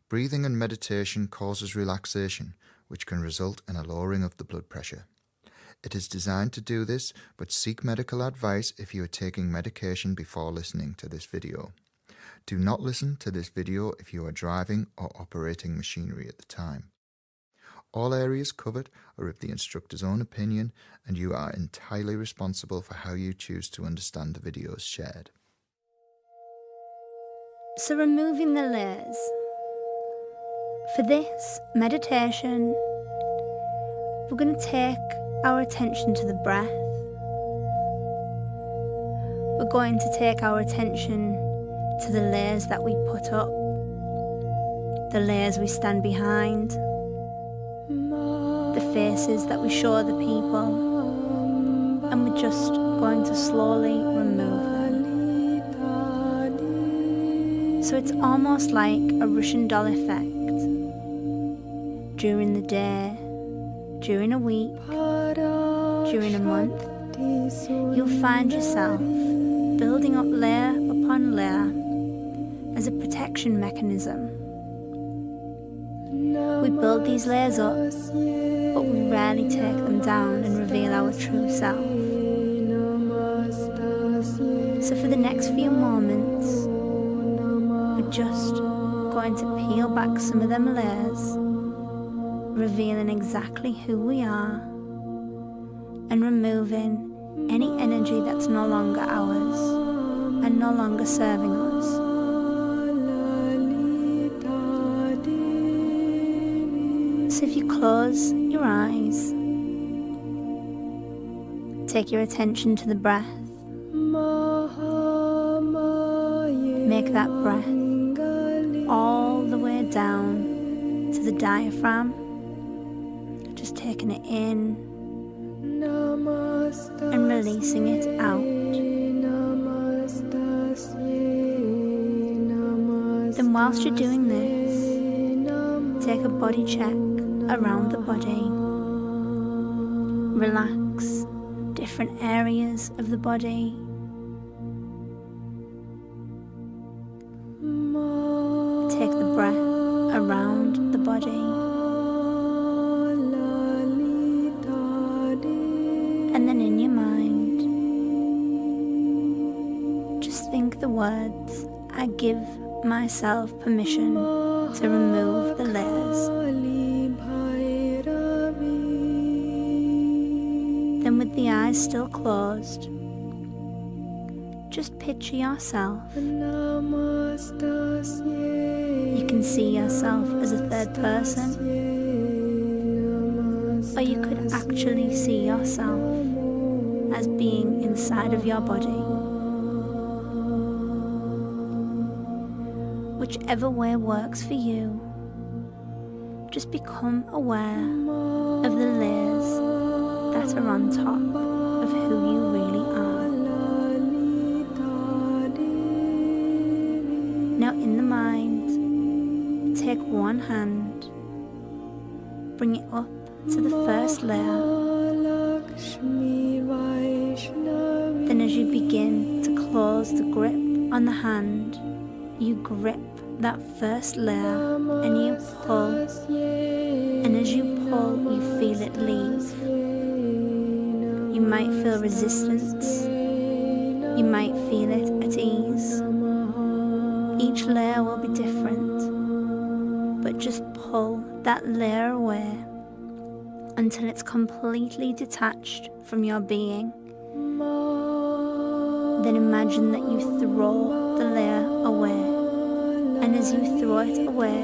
Breathing and meditation causes relaxation, which can result in a lowering of the blood pressure. It is designed to do this, but seek medical advice if you are taking medication before listening to this video. Do not listen to this video if you are driving or operating machinery at the time. All areas covered are of the instructor's own opinion, and you are entirely responsible for how you choose to understand the videos shared. So removing the layers. For this meditation, we're going to take our attention to the breath. We're going to take our attention to the layers that we put up, the layers we stand behind, the faces that we show the people, and we're just going to slowly remove them. So it's almost like a Russian doll effect. During the day, during a week, during a month, you'll find yourself building up layer upon layer as a protection mechanism. We build these layers up, but we rarely take them down and reveal our true self. So for the next few moments, we're just going to peel back some of them layers, revealing exactly who we are and removing any energy that's no longer ours and no longer serving us. So if you close your eyes, take your attention to the breath. Make that breath all the way down to the diaphragm, just taking it in and releasing it out. Then whilst you're doing this, take a body check around the body. Relax different areas of the body. Take the breath around the body. And then in your mind, just think the words, I give myself permission to remove the layers. Then with the eyes still closed, just picture yourself. You can see yourself as a third person, or you could actually see yourself as being inside of your body. Whichever way works for you, just become aware of the layers that are on top of who you really are. Now in the mind, take one hand, bring it up to the first layer. Then as you begin to close the grip on the hand, you grip that first layer and you pull, and as you pull you feel it leave. You might feel resistance, you might feel it at ease. Each layer will be different, but just pull that layer away until it's completely detached from your being. Then imagine that you throw the layer away, and as you throw it away,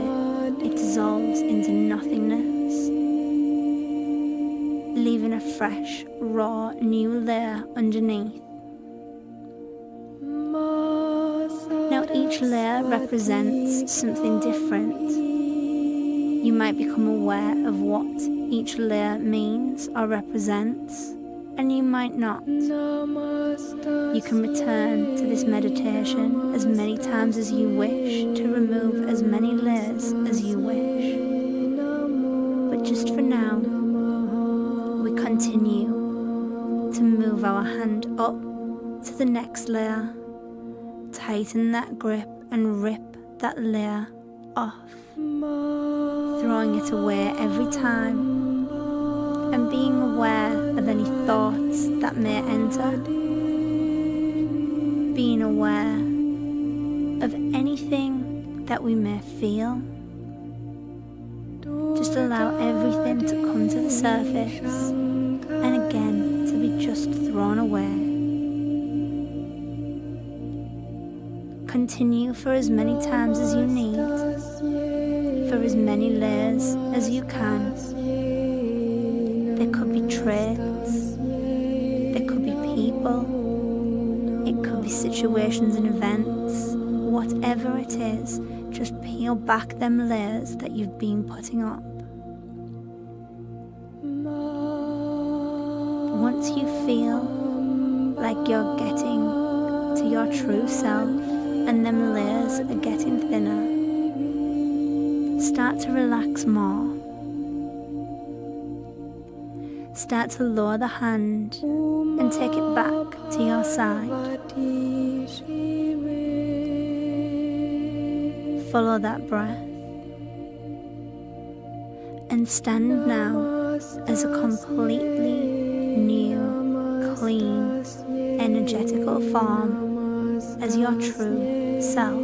it dissolves into nothingness, leaving a fresh, raw, new layer underneath. Now each layer represents something different. You might become aware of what each layer means or represents, and you might not. You can return to this meditation as many times as you wish to remove as many layers as you wish. But just for now, we continue to move our hand up to the next layer, tighten that grip and rip that layer off, throwing it away every time, and being aware of any thoughts that may enter, being aware of anything that we may feel. Just allow everything to come to the surface and again to be just thrown away. Continue for as many times as you need, for as many layers as you can. There could be traits, there could be people, it could be situations and events. Whatever it is, just peel back them layers that you've been putting up. Once you feel like you're getting to your true self and them layers are getting thinner, start to relax more. Start to lower the hand and take it back to your side. Follow that breath and stand now as a completely new, clean, energetical form as your true self.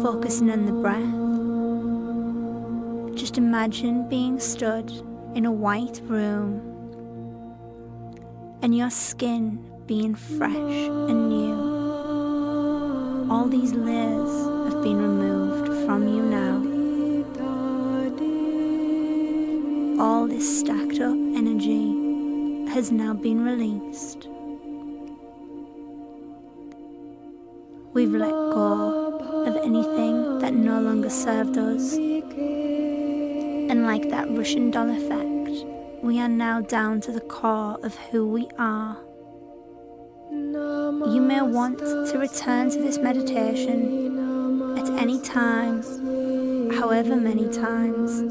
Focusing on the breath, just imagine being stood in a white room and your skin being fresh and new. All these layers have been removed from you now. All this stacked up energy has now been released. We've let go of anything that no longer served us. And like that Russian doll effect, we are now down to the core of who we are. You may want to return to this meditation at any time, however many times,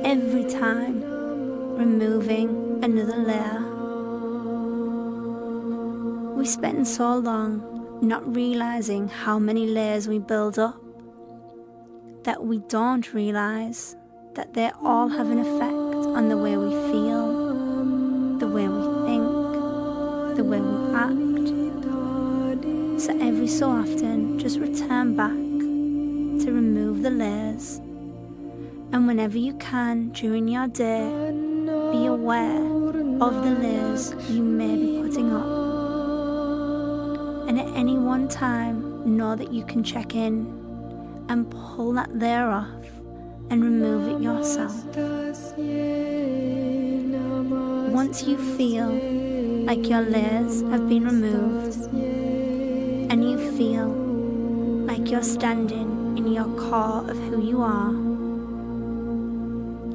every time, removing another layer. We spend so long not realizing how many layers we build up that we don't realize that they all have an effect on the way we feel, the way we think, the way we act. So every so often, just return back to remove the layers. And whenever you can during your day, be aware of the layers you may be putting up. And at any one time, know that you can check in and pull that layer off and remove it yourself. Once you feel like your layers have been removed and you feel like you're standing in your core of who you are,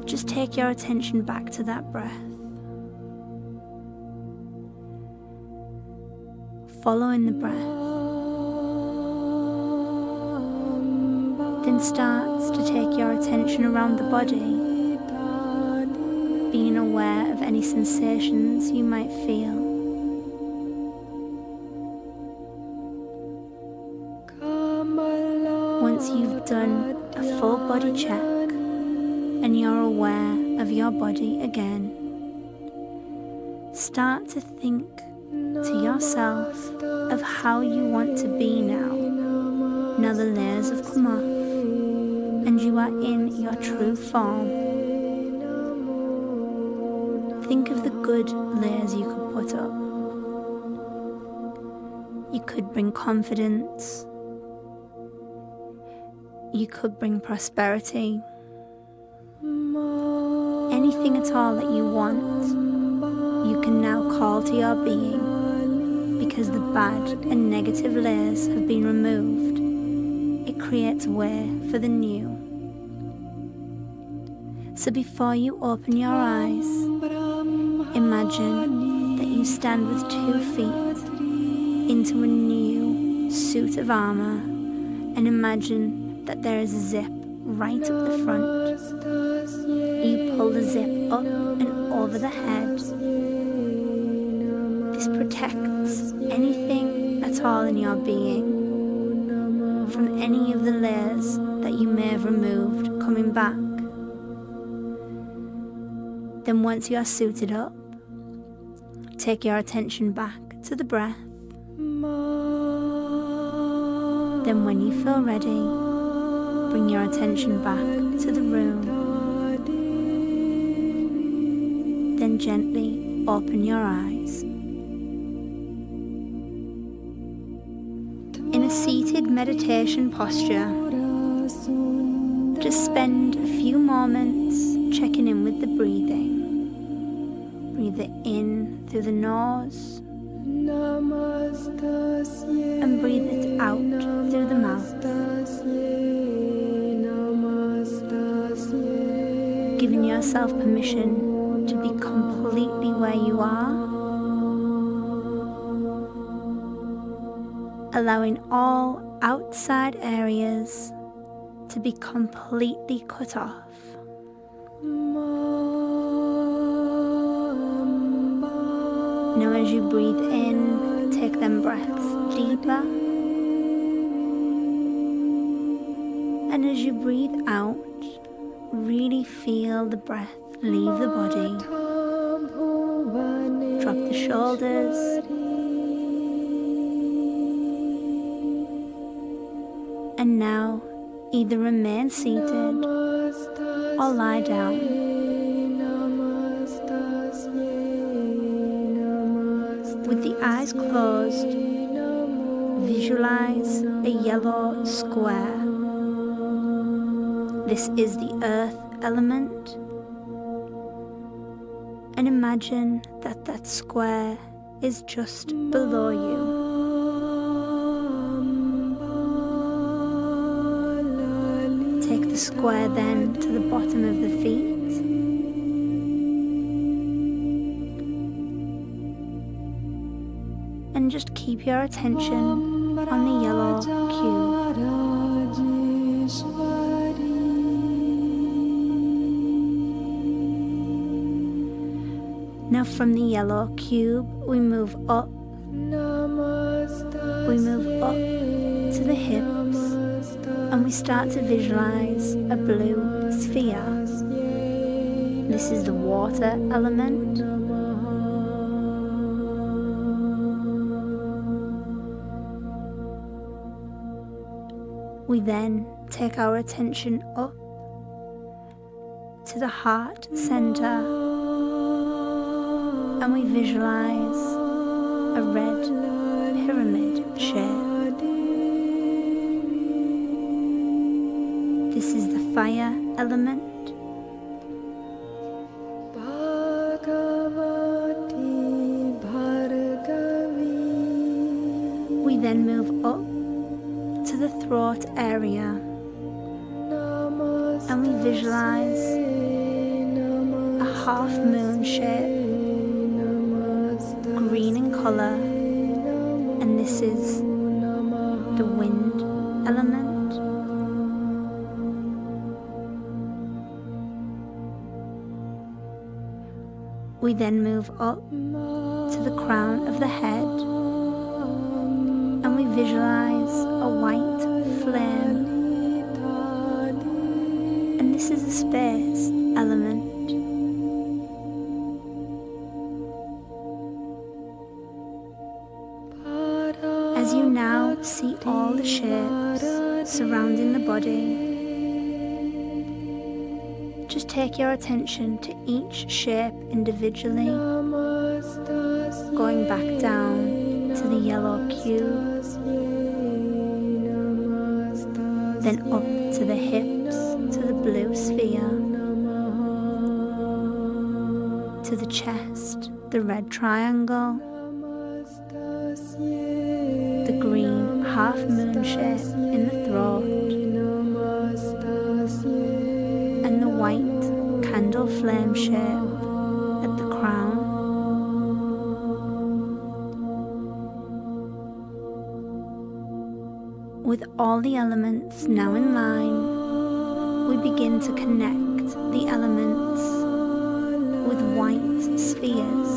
just take your attention back to that breath. Following the breath, then starts to take your attention around the body, being aware of any sensations you might feel. Once you've done a full body check and you're aware of your body again, start to think to yourself of how you want to be now. Now the layers have come off and you are in your true form. Think of the good layers you could put up. You could bring confidence. You could bring prosperity. Anything at all that you want, you can now call to your being, because the bad and negative layers have been removed. It creates way for the new. So before you open your eyes, imagine that you stand with 2 feet into a new suit of armor, and imagine that there is a zip right up the front. You pull the zip up and over the head. This protects anything at all in your being. any of the layers that you may have removed coming back. Then once you are suited up, take your attention back to the breath. Then when you feel ready, bring your attention back to the room. Then gently open your eyes. In a seated meditation posture, just spend a few moments checking in with the breathing. Breathe it in through the nose and breathe it out through the mouth, giving yourself permission to be completely where you are, allowing all outside areas to be completely cut off. Now as you breathe in, take them breaths deeper, and as you breathe out, really feel the breath leave the body. Drop the shoulders, and now either remain seated or lie down. With the eyes closed, visualize a yellow square. This is the earth element, and imagine that that square is just below you. Take the square then to the bottom of the feet. And just keep your attention on the yellow cube. Now from the yellow cube, we move up. We move up to the hips, and we start to visualize a blue sphere. This is the water element. We then take our attention up to the heart center, and we visualize a red pyramid shape. This is the fire element. We then move up to the throat area, and we visualize a half moon shape, green in color, and this is the wind element. We then move up to the crown of the head, and we visualize a white flame, and this is a space element. As you now see all the shapes surrounding the body, just take your attention to each shape individually, going back down to the yellow cube, then up to the hips, to the blue sphere, to the chest, the red triangle, the green half moon shape in the throat, and the white candle flame shape at the crown. With all the elements now in line, we begin to connect the elements with white spheres.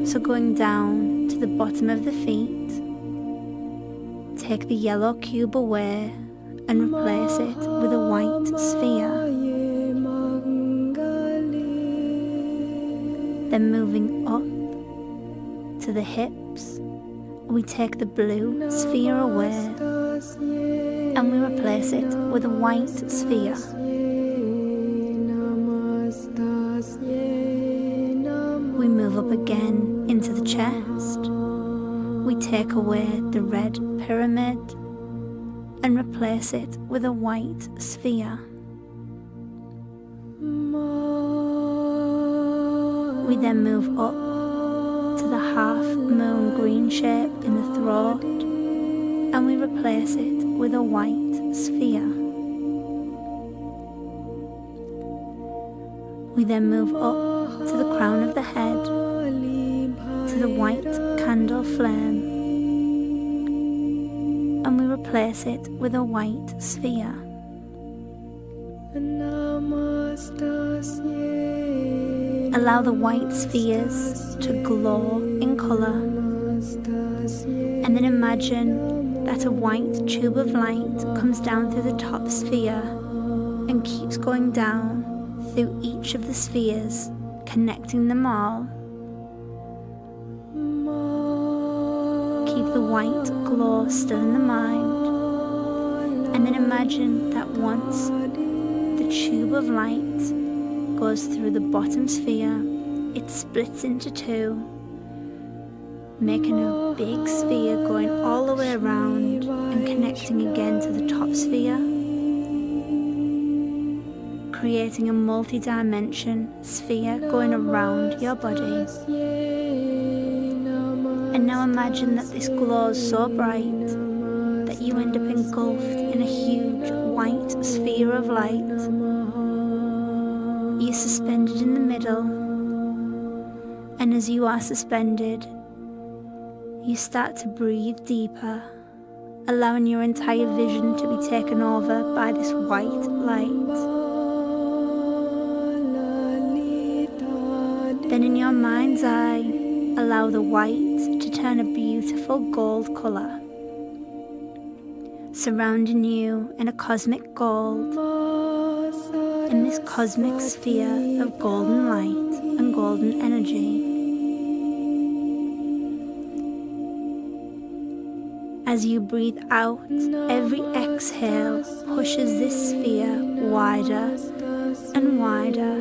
So going down to the bottom of the feet, take the yellow cube away and replace it with a white sphere. Then moving up to the hips, we take the blue sphere away and we replace it with a white sphere. We move up again into the chest. We take away the red pyramid and replace it with a white sphere. We then move up to the half moon green shape in the throat and we replace it with a white sphere. We then move up to the crown of the head, to the white candle flame, and we replace it with a white sphere. Allow the white spheres to glow in colour, and then imagine that a white tube of light comes down through the top sphere and keeps going down through each of the spheres, connecting them all. Keep the white glow still in the mind, and then imagine that once the tube of light goes through the bottom sphere, it splits into two, making a big sphere going all the way around and connecting again to the top sphere, creating a multi-dimension sphere going around your body. And now imagine that this glows so bright that you end up engulfed in a huge white sphere of light. You're suspended in the middle, and as you are suspended, you start to breathe deeper, allowing your entire vision to be taken over by this white light. Then in your mind's eye, allow the white to turn a beautiful gold colour, surrounding you in a cosmic gold, in this cosmic sphere of golden light and golden energy. As you breathe out, every exhale pushes this sphere wider and wider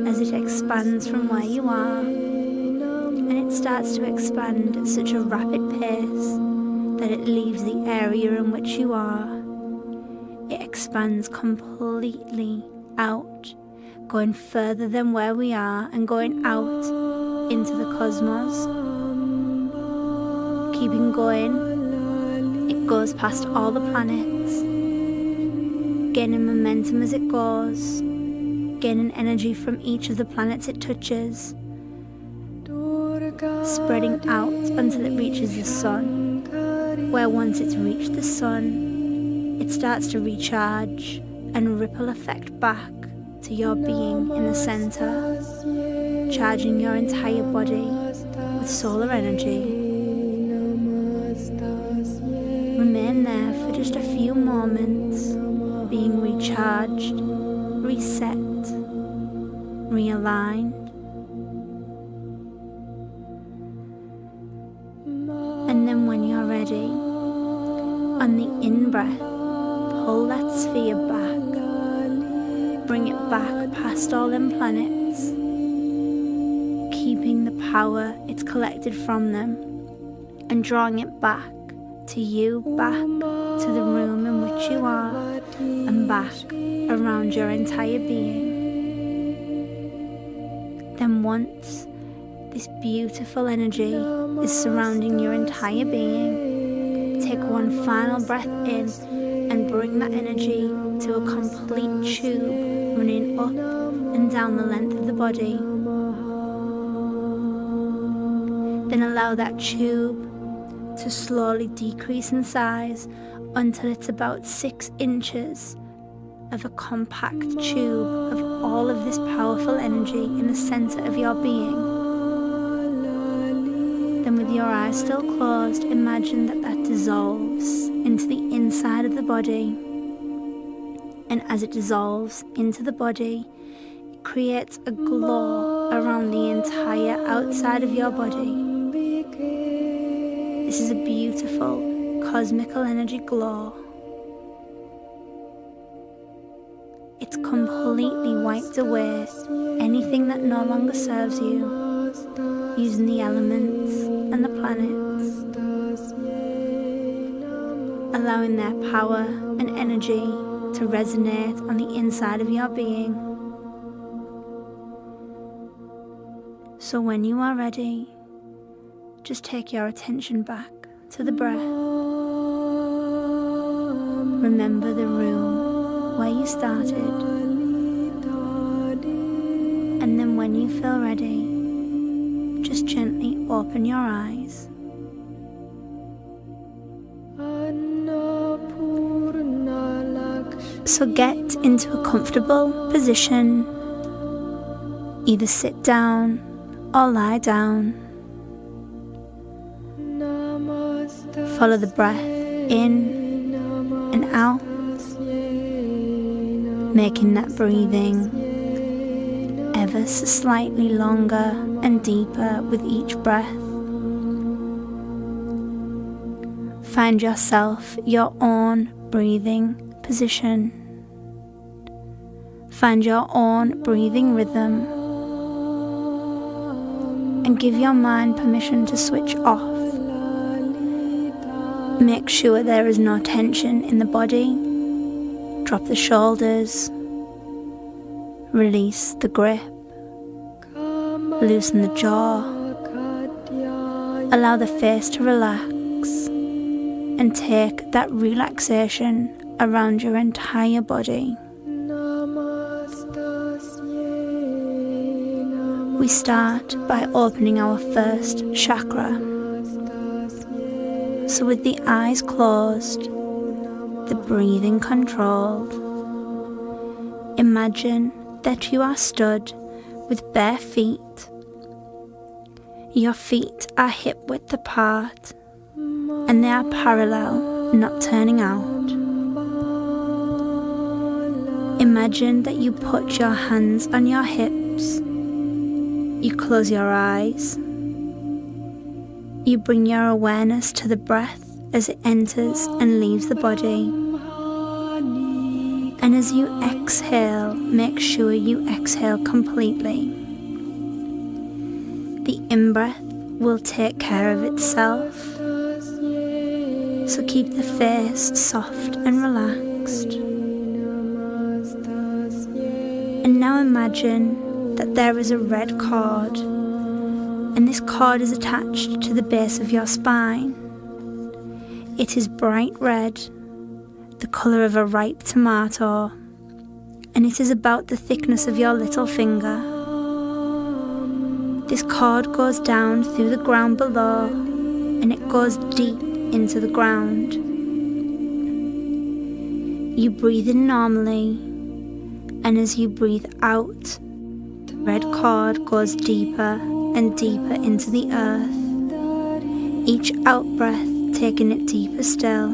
as it expands from where you are, and it starts to expand at such a rapid pace that it leaves the area in which you are. It expands completely out, going further than where we are and going out into the cosmos. Keeping going, it goes past all the planets, gaining momentum as it goes, gaining energy from each of the planets it touches, spreading out until it reaches the sun, where once it's reached the sun, it starts to recharge and ripple effect back to your being in the center, charging your entire body with solar energy. Remain there for just a few moments, being recharged, reset, realigned. And then when you're ready, on the in-breath, pull that sphere back, bring it back past all them planets, keeping the power it's collected from them, and drawing it back to you, back to the room in which you are, and back around your entire being. Then once this beautiful energy is surrounding your entire being, take one final breath in and bring that energy to a complete tube running up and down the length of the body. Then allow that tube to slowly decrease in size until it's about 6 inches of a compact tube of all of this powerful energy in the center of your being. Then with your eyes still closed, imagine that that dissolves into the inside of the body. And as it dissolves into the body, it creates a glow around the entire outside of your body. This is a beautiful cosmical energy glow. It's completely wiped away anything that no longer serves you, using the elements and the planets, allowing their power and energy to resonate on the inside of your being. So when you are ready, just take your attention back to the breath. Remember the room where you started, and then when you feel ready, just gently open your eyes. So get into a comfortable position, either sit down or lie down. Follow the breath in and out, making that breathing ever so slightly longer and deeper with each breath. Find yourself your own breathing position. Find your own breathing rhythm, and give your mind permission to switch off. Make sure there is no tension in the body. Drop the shoulders. Release the grip. Loosen the jaw. Allow the face to relax, and take that relaxation around your entire body. We start by opening our first chakra. So with the eyes closed, the breathing controlled, imagine that you are stood with bare feet. Your feet are hip width apart, and they are parallel, not turning out. Imagine that you put your hands on your hips. You close your eyes. You bring your awareness to the breath as it enters and leaves the body. And as you exhale, make sure you exhale completely. The in-breath will take care of itself. So keep the face soft and relaxed. And now imagine that there is a red cord, and this cord is attached to the base of your spine. It is bright red, the colour of a ripe tomato, and it is about the thickness of your little finger. This cord goes down through the ground below, and it goes deep into the ground. You breathe in normally, and as you breathe out, the red cord goes deeper and deeper into the earth, each out-breath taking it deeper still.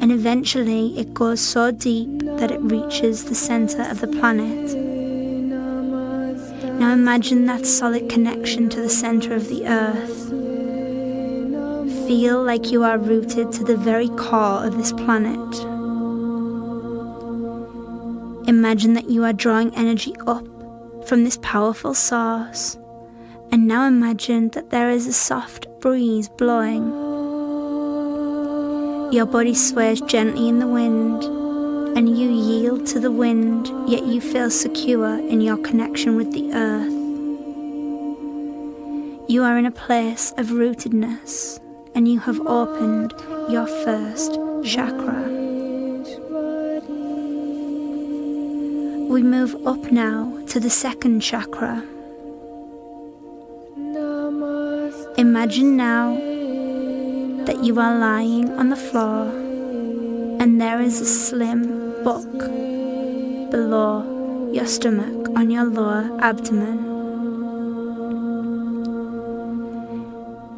And eventually it goes so deep that it reaches the centre of the planet. Now imagine that solid connection to the centre of the earth. Feel like you are rooted to the very core of this planet. Imagine that you are drawing energy up from this powerful source, and now imagine that there is a soft breeze blowing. Your body sways gently in the wind, and you yield to the wind, yet you feel secure in your connection with the earth. You are in a place of rootedness, and you have opened your first chakra. We move up now to the second chakra. Imagine now that you are lying on the floor, and there is a slim book below your stomach on your lower abdomen.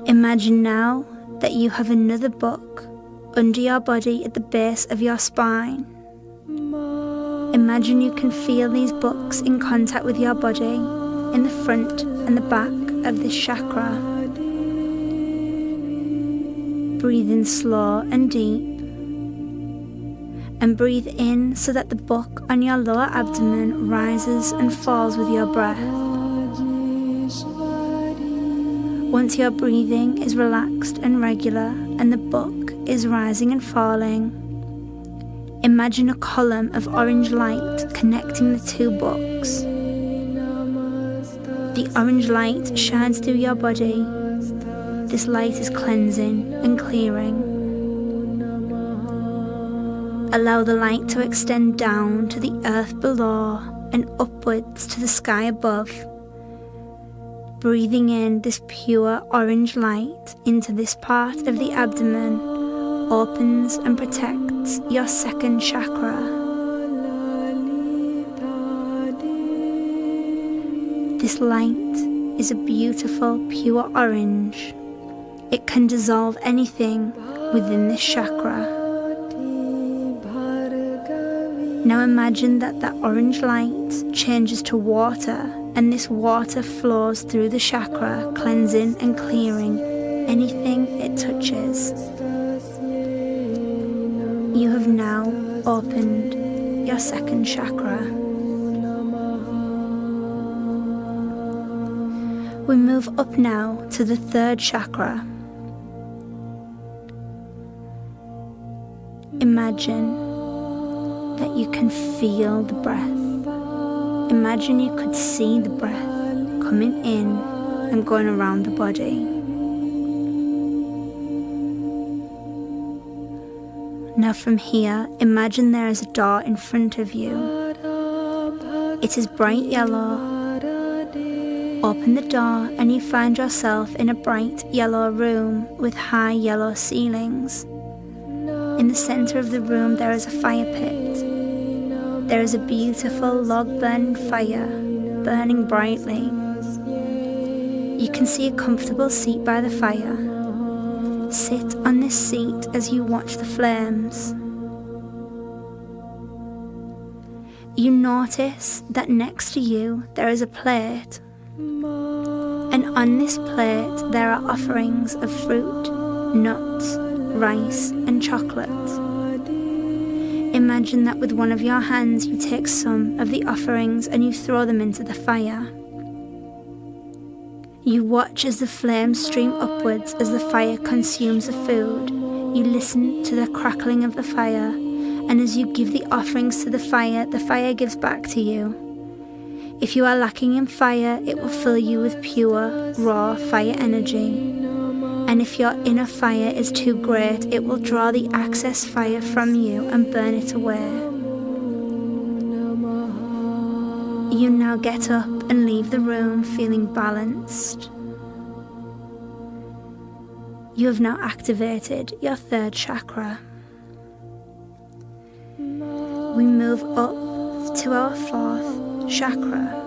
Imagine now that you have another book under your body at the base of your spine. Imagine you can feel these books in contact with your body in the front and the back of this chakra. Breathe in slow and deep, and breathe in so that the book on your lower abdomen rises and falls with your breath. Once your breathing is relaxed and regular and the book is rising and falling, imagine a column of orange light connecting the two books. The orange light shines through your body. This light is cleansing and clearing. Allow the light to extend down to the earth below and upwards to the sky above. Breathing in this pure orange light into this part of the abdomen opens and protects your second chakra. This light is a beautiful pure orange. It can dissolve anything within this chakra. Now imagine that orange light changes to water, and this water flows through the chakra, cleansing and clearing anything it touches. You have now opened your second chakra. We move up now to the third chakra. Imagine that you can feel the breath. Imagine you could see the breath coming in and going around the body. Now from here, imagine there is a door in front of you. It is bright yellow. Open the door and you find yourself in a bright yellow room with high yellow ceilings. In the center of the room there is a fire pit. There is a beautiful log-burning fire burning brightly. You can see a comfortable seat by the fire. Sit on this seat as you watch the flames. You notice that next to you there is a plate, and on this plate there are offerings of fruit, nuts, rice and chocolate. Imagine that with one of your hands you take some of the offerings and you throw them into the fire. You watch as the flames stream upwards as the fire consumes the food. You listen to the crackling of the fire, and as you give the offerings to the fire gives back to you. If you are lacking in fire, it will fill you with pure, raw fire energy. And if your inner fire is too great, it will draw the excess fire from you and burn it away. You now get up and leave the room feeling balanced. You have now activated your third chakra. We move up to our fourth chakra.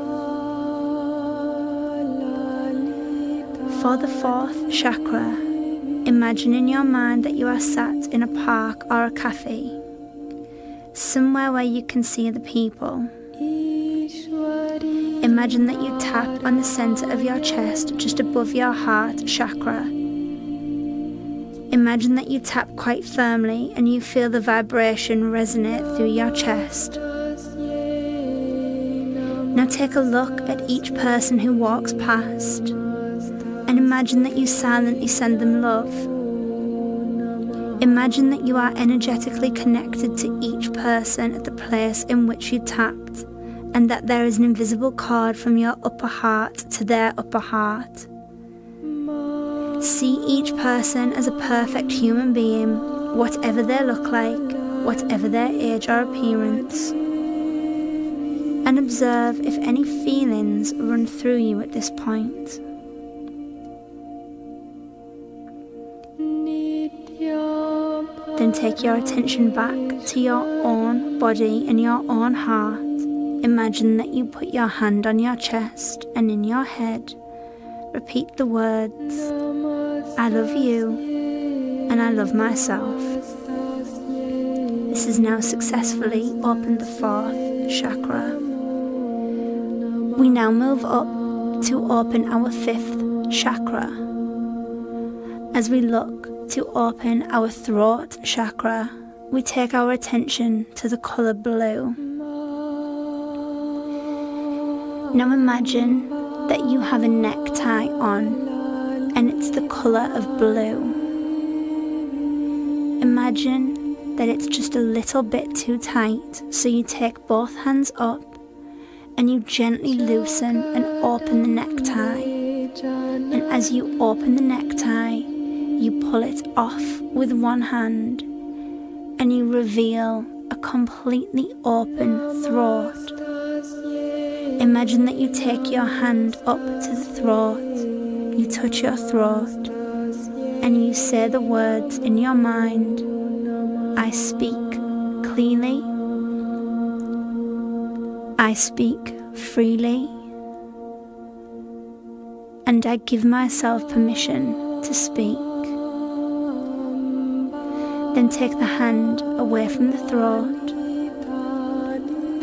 For the fourth chakra, imagine in your mind that you are sat in a park or a cafe, somewhere where you can see the people. Imagine that you tap on the center of your chest just above your heart chakra. Imagine that you tap quite firmly and you feel the vibration resonate through your chest. Now take a look at each person who walks past, and imagine that you silently send them love. Imagine that you are energetically connected to each person at the place in which you tapped, and that there is an invisible cord from your upper heart to their upper heart. See each person as a perfect human being, whatever they look like, whatever their age or appearance. And observe if any feelings run through you at this point. Then take your attention back to your own body and your own heart. Imagine that you put your hand on your chest and in your head, repeat the words, I love you, and I love myself. This has now successfully opened the 4th chakra. We now move up to open our 5th chakra. As we look to open our throat chakra, we take our attention to the colour blue. Now imagine that you have a necktie on and it's the colour of blue. Imagine that it's just a little bit too tight, so you take both hands up and you gently loosen and open the necktie. And as you open the necktie, you pull it off with one hand and you reveal a completely open throat. Imagine that you take your hand up to the throat, you touch your throat, and you say the words in your mind, I speak clearly, I speak freely, and I give myself permission to speak. Then take the hand away from the throat,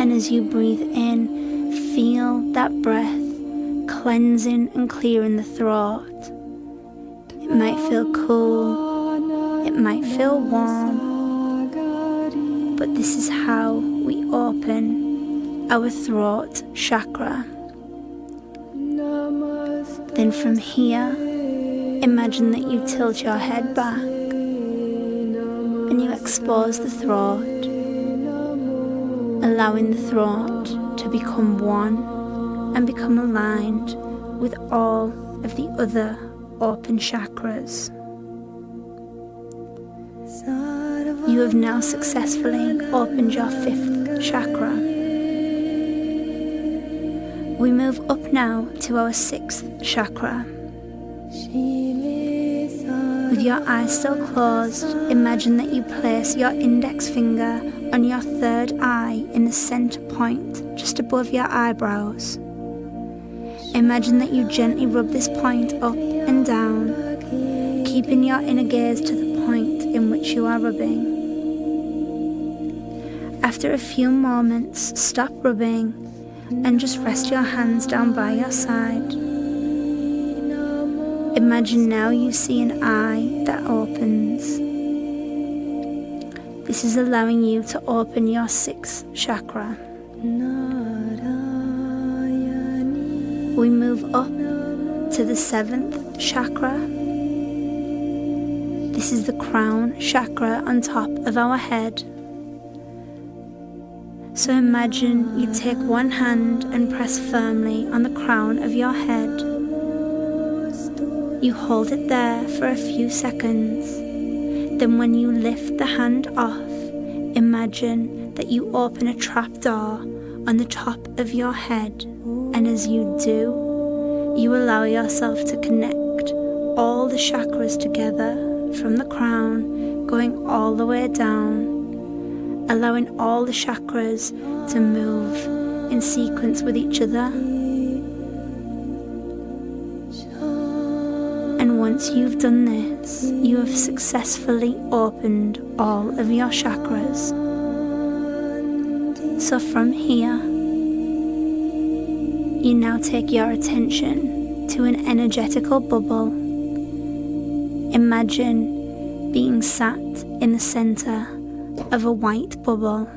and as you breathe in, feel that breath cleansing and clearing the throat. It might feel cool, it might feel warm, but this is how we open our throat chakra. Then from here, imagine that you tilt your head back and you expose the throat, allowing the throat to become one and become aligned with all of the other open chakras. You have now successfully opened your 5th chakra. We move up now to our 6th chakra. With your eyes still closed, imagine that you place your index finger on your 3rd eye in the center point, just above your eyebrows. Imagine that you gently rub this point up and down, keeping your inner gaze to the point in which you are rubbing. After a few moments, stop rubbing and just rest your hands down by your side. Imagine now you see an eye that opens. This is allowing you to open your 6th chakra. We move up to the 7th chakra. This is the crown chakra on top of our head. So imagine you take one hand and press firmly on the crown of your head. You hold it there for a few seconds. Then when you lift the hand off, imagine that you open a trapdoor on the top of your head, and as you do, you allow yourself to connect all the chakras together from the crown, going all the way down, allowing all the chakras to move in sequence with each other. And once you've done this, you have successfully opened all of your chakras. So from here, you now take your attention to an energetical bubble. Imagine being sat in the center of a white bubble.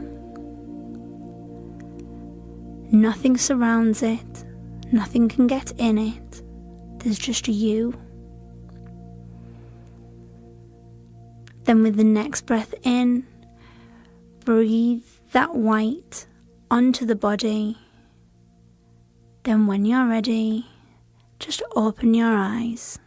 Nothing surrounds it, nothing can get in it, there's just you. Then with the next breath in, breathe that white onto the body. Then when you're ready, just open your eyes.